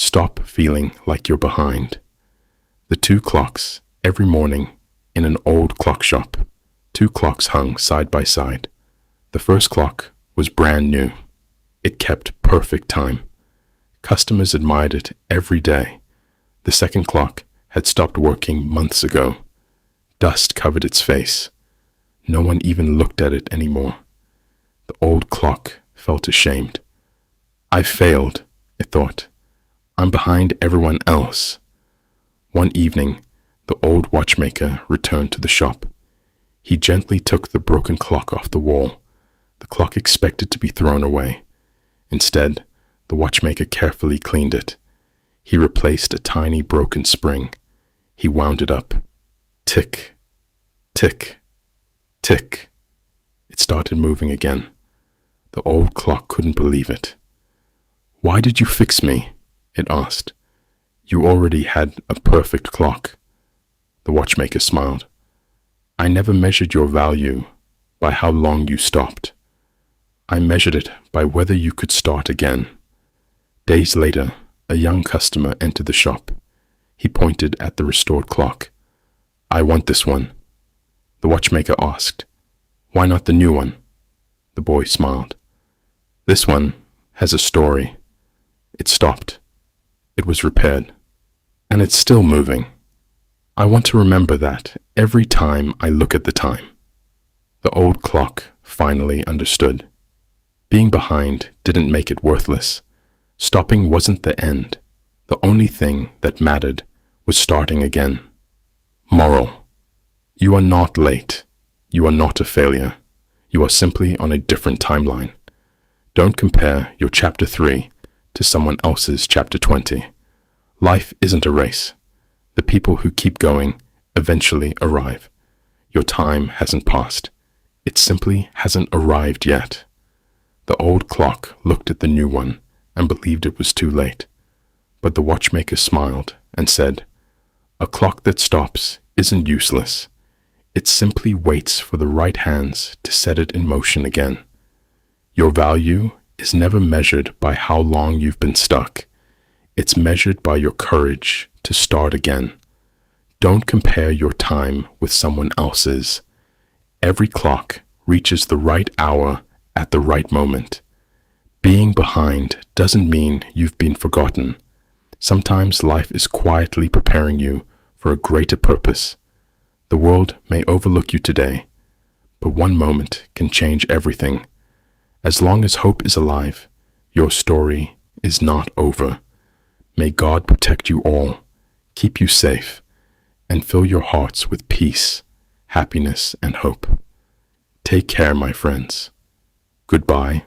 stop feeling like you're behind. The two clocks, every morning, in an old clock shop. Two clocks hung side by side. The first clock was brand new. It kept perfect time. Customers admired it every day. The second clock had stopped working months ago. Dust covered its face. No one even looked at it anymore. The old clock felt ashamed. I failed, it thought. I'm behind everyone else. One evening, the old watchmaker returned to the shop. He gently took the broken clock off the wall. The clock expected to be thrown away. Instead, the watchmaker carefully cleaned it. He replaced a tiny broken spring. He wound it up. Tick, tick, tick. It started moving again. The old clock couldn't believe it. "Why did you fix me?" it asked. "You already had a perfect clock." The watchmaker smiled. "I never measured your value by how long you stopped. I measured it by whether you could start again." Days later, a young customer entered the shop. He pointed at the restored clock. "I want this one." The watchmaker asked, "Why not the new one?" The boy smiled. "This one has a story. It stopped. It was repaired. And it's still moving. I want to remember that every time I look at the time." The old clock finally understood. Being behind didn't make it worthless. Stopping wasn't the end. The only thing that mattered was starting again. Moral: you are not late. You are not a failure. You are simply on a different timeline. Don't compare your chapter 3 to someone else's chapter 20. Life isn't a race. The people who keep going eventually arrive. Your time hasn't passed. It simply hasn't arrived yet. The old clock looked at the new one and believed it was too late. But the watchmaker smiled and said, "A clock that stops isn't useless. It simply waits for the right hands to set it in motion again." Your value is never measured by how long you've been stuck. It's measured by your courage to start again. Don't compare your time with someone else's. Every clock reaches the right hour at the right moment. Being behind doesn't mean you've been forgotten. Sometimes life is quietly preparing you for a greater purpose. The world may overlook you today, but one moment can change everything. As long as hope is alive, your story is not over. May God protect you all, keep you safe, and fill your hearts with peace, happiness, and hope. Take care, my friends. Goodbye